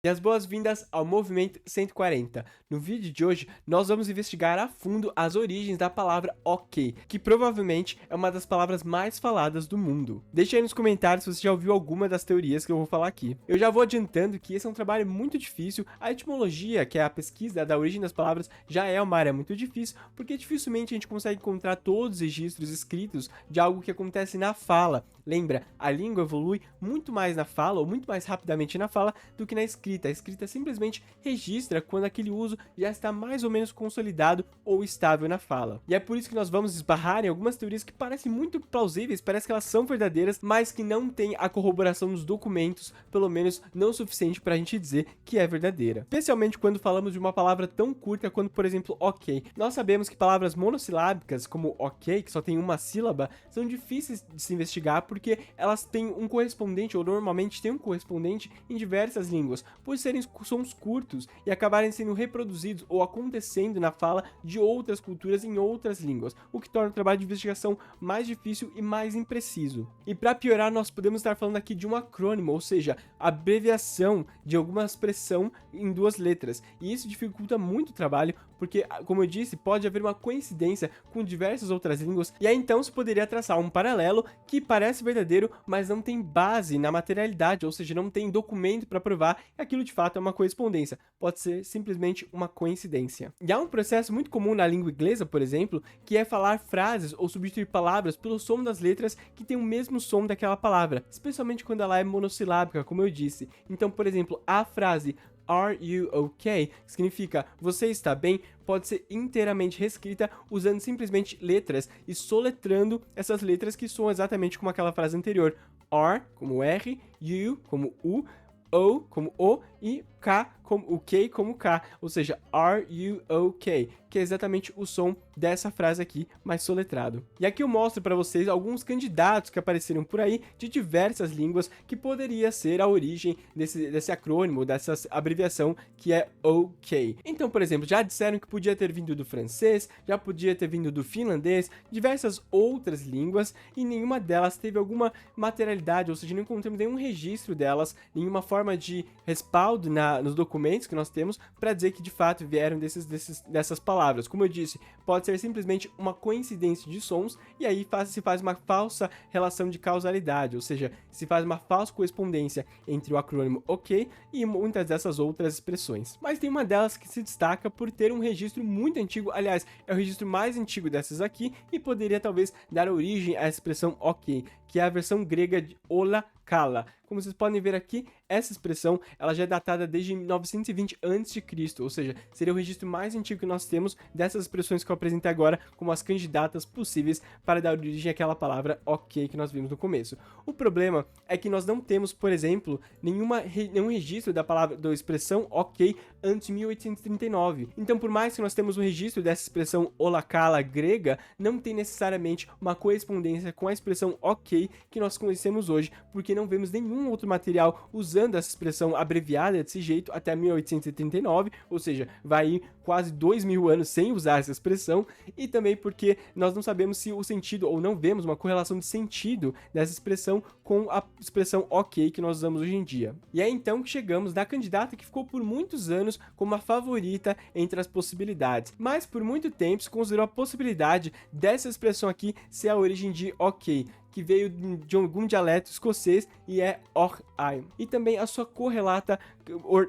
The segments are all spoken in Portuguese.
E as boas-vindas ao Movimento 140. No vídeo de hoje, nós vamos investigar a fundo as origens da palavra ok, que provavelmente é uma das palavras mais faladas do mundo. Deixe aí nos comentários se você já ouviu alguma das teorias que eu vou falar aqui. Eu já vou adiantando que esse é um trabalho muito difícil, a etimologia, que é a pesquisa da origem das palavras, já é uma área muito difícil, porque dificilmente a gente consegue encontrar todos os registros escritos de algo que acontece na fala. Lembra, a língua evolui muito mais na fala, ou muito mais rapidamente na fala, do que na escrita. A escrita simplesmente registra quando aquele uso já está mais ou menos consolidado ou estável na fala. E é por isso que nós vamos esbarrar em algumas teorias que parecem muito plausíveis, parece que elas são verdadeiras, mas que não têm a corroboração nos documentos, pelo menos não o suficiente para a gente dizer que é verdadeira. Especialmente quando falamos de uma palavra tão curta quanto, por exemplo, ok. Nós sabemos que palavras monossilábicas, como ok, que só tem uma sílaba, são difíceis de se investigar porque elas têm um correspondente, ou normalmente têm um correspondente em diversas línguas, por serem sons curtos e acabarem sendo reproduzidos ou acontecendo na fala de outras culturas em outras línguas, o que torna o trabalho de investigação mais difícil e mais impreciso. E para piorar, nós podemos estar falando aqui de um acrônimo, ou seja, abreviação de alguma expressão em duas letras, e isso dificulta muito o trabalho, porque, como eu disse, pode haver uma coincidência com diversas outras línguas, e aí então se poderia traçar um paralelo que parece verdadeiro, mas não tem base na materialidade, ou seja, não tem documento para provar que aquilo de fato é uma correspondência, pode ser simplesmente uma coincidência. E há um processo muito comum na língua inglesa, por exemplo, que é falar frases ou substituir palavras pelo som das letras que tem o mesmo som daquela palavra, especialmente quando ela é monossilábica, como eu disse. Então, por exemplo, a frase Are you okay? Que significa você está bem, pode ser inteiramente reescrita usando simplesmente letras e soletrando essas letras que soam exatamente como aquela frase anterior. Are como R, you como U, O como O e K como o K como K, ou seja, are you okay? Que é exatamente o som dessa frase aqui, mais soletrado. E aqui eu mostro para vocês alguns candidatos que apareceram por aí de diversas línguas que poderia ser a origem desse acrônimo, dessa abreviação que é OK. Então, por exemplo, já disseram que podia ter vindo do francês, já podia ter vindo do finlandês, diversas outras línguas, e nenhuma delas teve alguma materialidade, ou seja, não encontramos nenhum registro delas, nenhuma forma de respaldo nos documentos que nós temos para dizer que de fato vieram dessas palavras. Como eu disse, pode ser simplesmente uma coincidência de sons, e aí se faz uma falsa relação de causalidade, ou seja, se faz uma falsa correspondência entre o acrônimo OK e muitas dessas outras expressões. Mas tem uma delas que se destaca por ter um registro muito antigo, aliás, é o registro mais antigo dessas aqui, e poderia talvez dar origem à expressão OK, que é a versão grega de ola kala. Como vocês podem ver aqui, essa expressão ela já é datada desde 920 a.C., ou seja, seria o registro mais antigo que nós temos dessas expressões que eu apresentei agora como as candidatas possíveis para dar origem àquela palavra ok que nós vimos no começo. O problema é que nós não temos, por exemplo, nenhum registro da expressão ok antes de 1839. Então, por mais que nós temos um registro dessa expressão olakala grega, não tem necessariamente uma correspondência com a expressão ok que nós conhecemos hoje, porque não vemos nenhum outro material usando essa expressão abreviada desse jeito até 1839, ou seja, vai ir quase 2000 anos sem usar essa expressão, e também porque nós não sabemos se o sentido, ou não vemos uma correlação de sentido dessa expressão com a expressão ok que nós usamos hoje em dia. E é então que chegamos na candidata que ficou por muitos anos como a favorita entre as possibilidades, mas por muito tempo se considerou a possibilidade dessa expressão aqui ser a origem de ok, que veio de algum dialeto escocês e é or-ai. E também a sua correlata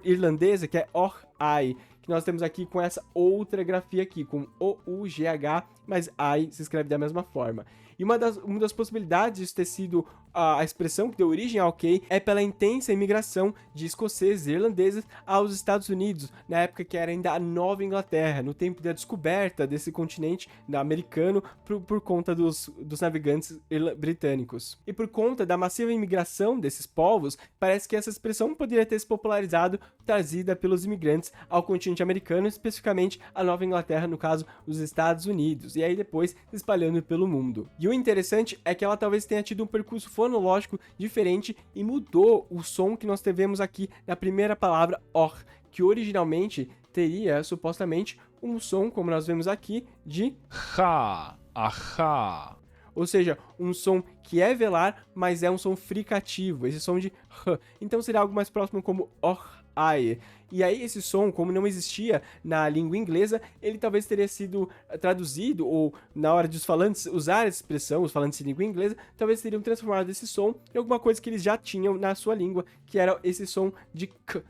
irlandesa, que é or-ai, que nós temos aqui com essa outra grafia aqui, com O-U-G-H, mas ai se escreve da mesma forma. E uma das possibilidades de ter sido a expressão que deu origem ao ok é pela intensa imigração de escoceses e irlandeses aos Estados Unidos, na época que era ainda a Nova Inglaterra, no tempo da descoberta desse continente americano por conta dos navegantes britânicos. E por conta da massiva imigração desses povos, parece que essa expressão poderia ter se popularizado, trazida pelos imigrantes ao continente americano, especificamente a Nova Inglaterra, no caso, os Estados Unidos, e aí depois se espalhando pelo mundo. E o interessante é que ela talvez tenha tido um percurso fonológico diferente e mudou o som que nós tivemos aqui na primeira palavra or, que originalmente teria supostamente um som, como nós vemos aqui, de Ha, ahá. Ou seja, um som que é velar, mas é um som fricativo, esse som de r. Então seria algo mais próximo como or, I. E aí esse som, como não existia na língua inglesa, ele talvez teria sido traduzido, ou na hora de os falantes usar essa expressão, os falantes de língua inglesa, talvez teriam transformado esse som em alguma coisa que eles já tinham na sua língua, que era esse som de k,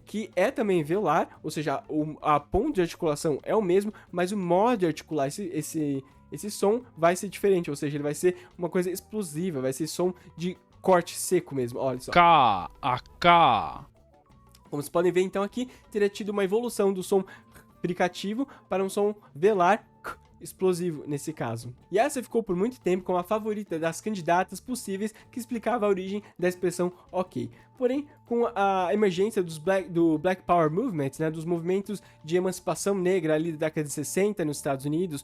que é também velar, ou seja, a ponto de articulação é o mesmo, mas o modo de articular esse som vai ser diferente, ou seja, ele vai ser uma coisa explosiva, vai ser som de corte seco mesmo, olha só. K, a K. Como vocês podem ver, então, aqui teria tido uma evolução do som fricativo para um som velar explosivo nesse caso. E essa ficou por muito tempo como a favorita das candidatas possíveis que explicava a origem da expressão ok. Porém, com a emergência do Black Power Movement, né, dos movimentos de emancipação negra ali da década de 60 nos Estados Unidos,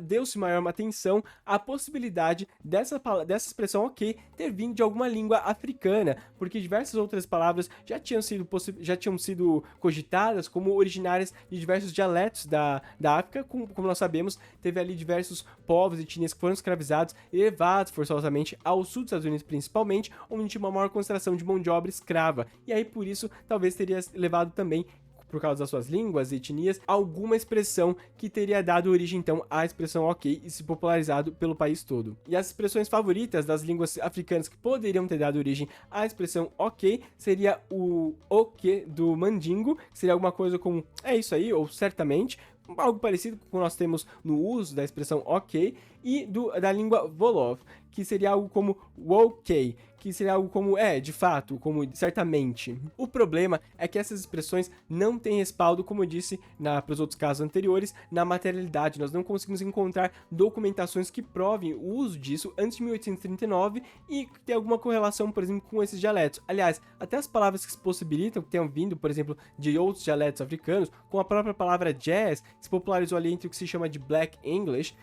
deu-se maior atenção à possibilidade dessa expressão ok ter vindo de alguma língua africana, porque diversas outras palavras já tinham sido cogitadas como originárias de diversos dialetos da África, como nós sabemos, teve ali diversos povos e etnias que foram escravizados e levados forçosamente ao sul dos Estados Unidos principalmente, onde tinha uma maior concentração de mão de obra escrava, e aí por isso talvez teria levado também, por causa das suas línguas e etnias, alguma expressão que teria dado origem então à expressão ok e se popularizado pelo país todo. E as expressões favoritas das línguas africanas que poderiam ter dado origem à expressão ok seria o ok do mandingo, que seria alguma coisa como é isso aí, ou certamente, algo parecido com o que nós temos no uso da expressão ok, e da língua Wolof, que seria algo como ok, que seria algo como de fato, como certamente. O problema é que essas expressões não têm respaldo, como eu disse para os outros casos anteriores, na materialidade. Nós não conseguimos encontrar documentações que provem o uso disso antes de 1839 e que tem alguma correlação, por exemplo, com esses dialetos. Aliás, até as palavras que se possibilitam, que tenham vindo, por exemplo, de outros dialetos africanos, com a própria palavra jazz, que se popularizou ali entre o que se chama de Black English,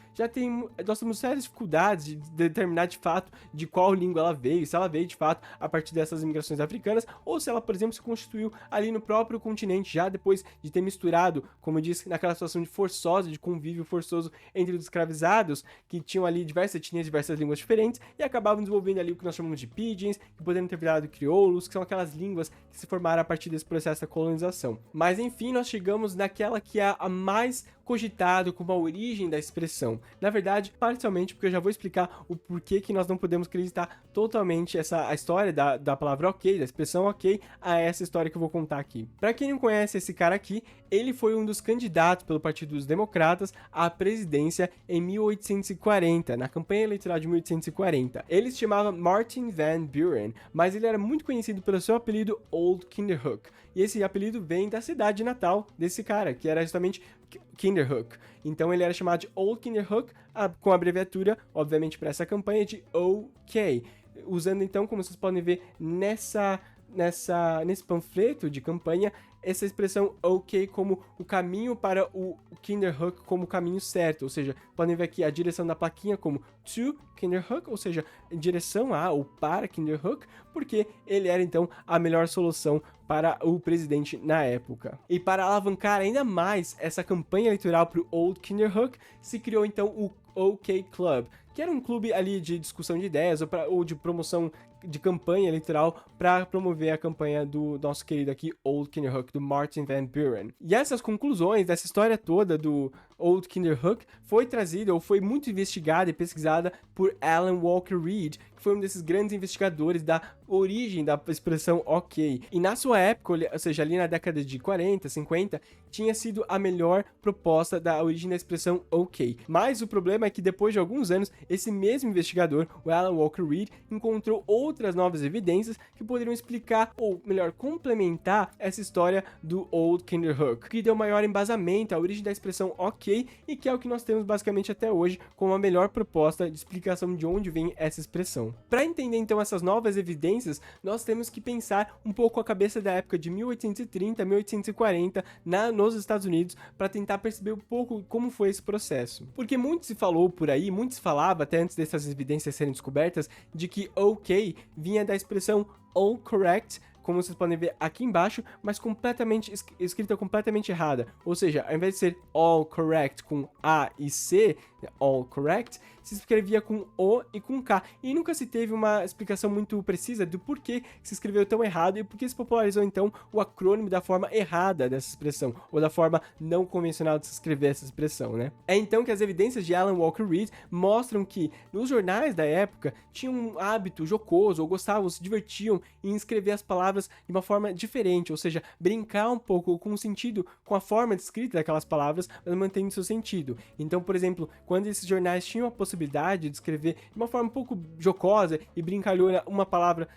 nós temos sérias dificuldades de determinar de fato de qual língua ela veio, se ela veio de fato a partir dessas imigrações africanas, ou se ela, por exemplo, se constituiu ali no próprio continente, já depois de ter misturado, como eu disse, naquela situação de convívio forçoso entre os escravizados, que tinham ali diversas etnias, diversas línguas diferentes, e acabavam desenvolvendo ali o que nós chamamos de pidgins, que poderiam ter virado crioulos, que são aquelas línguas que se formaram a partir desse processo da colonização. Mas enfim, nós chegamos naquela que é a mais cogitado como a origem da expressão. Na verdade, parcialmente, porque eu já vou explicar o porquê que nós não podemos acreditar totalmente a história da palavra ok, da expressão ok, a essa história que eu vou contar aqui. Para quem não conhece esse cara aqui, ele foi um dos candidatos pelo Partido dos Democratas à presidência em 1840, na campanha eleitoral de 1840. Ele se chamava Martin Van Buren, mas ele era muito conhecido pelo seu apelido Old Kinderhook. E esse apelido vem da cidade natal desse cara, que era justamente Kinderhook. Então ele era chamado de Old Kinderhook, com a abreviatura, obviamente, para essa campanha de OK. Usando então, como vocês podem ver nesse panfleto de campanha, essa expressão OK como o caminho para o Kinderhook como o caminho certo, ou seja, podem ver aqui a direção da plaquinha como to Kinderhook, ou seja, em direção a ou para Kinderhook, porque ele era então a melhor solução para o presidente na época. E para alavancar ainda mais essa campanha eleitoral para o Old Kinderhook, se criou então o OK Club, que era um clube ali de discussão de ideias ou de promoção de campanha eleitoral para promover a campanha do nosso querido aqui Old Kinderhook, do Martin Van Buren. E essas conclusões dessa história toda do Old Kinderhook foi trazida ou foi muito investigada e pesquisada por Alan Walker Reed, que foi um desses grandes investigadores da origem da expressão ok. E na sua época, ou seja, ali na década de 40, 50, tinha sido a melhor proposta da origem da expressão ok. Mas o problema é que depois de alguns anos, esse mesmo investigador, o Alan Walker Reed, encontrou outras novas evidências que poderiam explicar, ou melhor, complementar essa história do Old Kinderhook, que deu maior embasamento à origem da expressão ok e que é o que nós temos basicamente até hoje como a melhor proposta de explicação de onde vem essa expressão. Para entender então essas novas evidências, nós temos que pensar um pouco a cabeça da época de 1830 a 1840 nos Estados Unidos para tentar perceber um pouco como foi esse processo. Porque muito se falou por aí, muito se falava até antes dessas evidências serem descobertas, de que ok vinha da expressão all correct, como vocês podem ver aqui embaixo, mas escrita completamente errada. Ou seja, ao invés de ser all correct com A e C, all correct, se escrevia com O e com K. E nunca se teve uma explicação muito precisa do porquê se escreveu tão errado e por que se popularizou então o acrônimo da forma errada dessa expressão, ou da forma não convencional de se escrever essa expressão, né? É então que as evidências de Alan Walker Reed mostram que nos jornais da época tinham um hábito jocoso, ou gostavam, se divertiam em escrever as palavras de uma forma diferente, ou seja, brincar um pouco com o sentido, com a forma de escrita daquelas palavras, mas mantendo seu sentido. Então, por exemplo, quando esses jornais tinham a possibilidade de escrever de uma forma um pouco jocosa e brincalhona uma palavra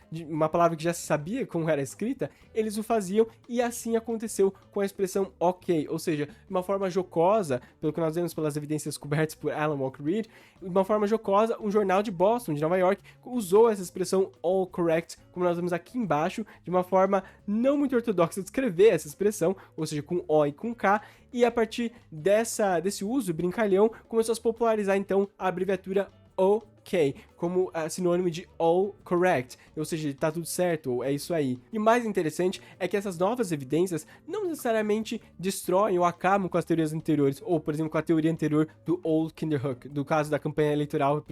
que já se sabia como era escrita, eles o faziam, e assim aconteceu com a expressão ok, ou seja, de uma forma jocosa, pelo que nós vemos pelas evidências cobertas por Alan Walker Reed, de uma forma jocosa, um jornal de Boston, de Nova York, usou essa expressão all correct, como nós vemos aqui embaixo, de uma forma não muito ortodoxa de escrever essa expressão, ou seja, com O e com K, e a partir desse uso brincalhão, começou a se popularizar então a abreviatura OK, como sinônimo de all correct, ou seja, tá tudo certo, ou é isso aí. E o mais interessante é que essas novas evidências não necessariamente destroem ou acabam com as teorias anteriores, ou, por exemplo, com a teoria anterior do Old Kinderhook, do caso da campanha eleitoral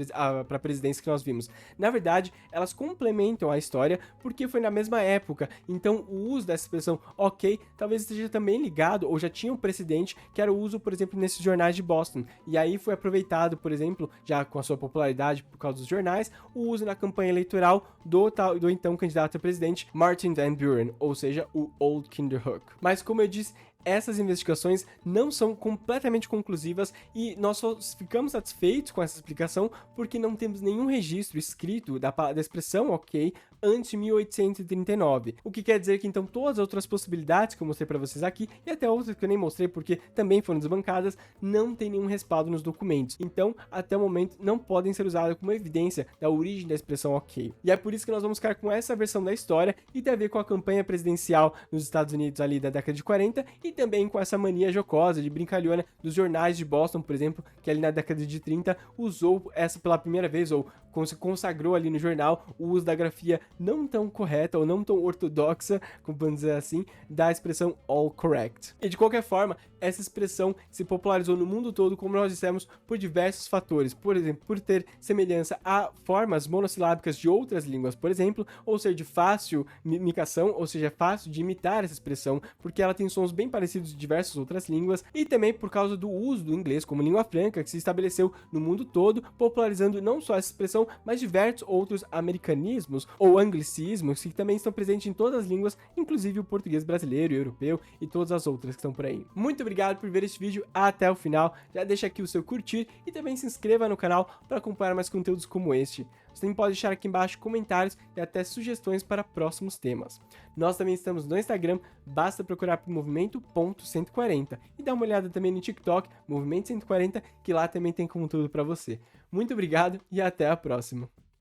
para a presidência que nós vimos. Na verdade, elas complementam a história porque foi na mesma época, então o uso dessa expressão OK talvez esteja também ligado, ou já tinha um precedente, que era o uso, por exemplo, nesses jornais de Boston, e aí foi aproveitado, por exemplo, já com a sua popularidade por causa dos jornais, o uso na campanha eleitoral do então candidato a presidente Martin Van Buren, ou seja, o Old Kinderhook. Mas como eu disse, essas investigações não são completamente conclusivas e nós só ficamos satisfeitos com essa explicação porque não temos nenhum registro escrito da expressão OK antes de 1839. O que quer dizer que então todas as outras possibilidades que eu mostrei para vocês aqui, e até outras que eu nem mostrei porque também foram desbancadas, não tem nenhum respaldo nos documentos. Então, até o momento, não podem ser usadas como evidência da origem da expressão OK. E é por isso que nós vamos ficar com essa versão da história e tem a ver com a campanha presidencial nos Estados Unidos ali da década de 40 e também com essa mania jocosa de brincalhona dos jornais de Boston, por exemplo, que ali na década de 30 usou essa pela primeira vez, ou se consagrou ali no jornal o uso da grafia não tão correta ou não tão ortodoxa, como podemos dizer assim, da expressão all correct. E de qualquer forma, essa expressão se popularizou no mundo todo, como nós dissemos, por diversos fatores. Por exemplo, por ter semelhança a formas monossilábicas de outras línguas, por exemplo, ou ser de fácil mimicação, ou seja, fácil de imitar essa expressão, porque ela tem sons bem parecidos de diversas outras línguas, e também por causa do uso do inglês como língua franca, que se estabeleceu no mundo todo, popularizando não só essa expressão, mas diversos outros americanismos ou anglicismos que também estão presentes em todas as línguas, inclusive o português brasileiro e europeu e todas as outras que estão por aí. Muito obrigado por ver este vídeo até o final, já deixa aqui o seu curtir e também se inscreva no canal para acompanhar mais conteúdos como este. Você também pode deixar aqui embaixo comentários e até sugestões para próximos temas. Nós também estamos no Instagram, basta procurar por movimento.140 e dar uma olhada também no TikTok, Movimento 140, que lá também tem conteúdo para você. Muito obrigado e até a próxima!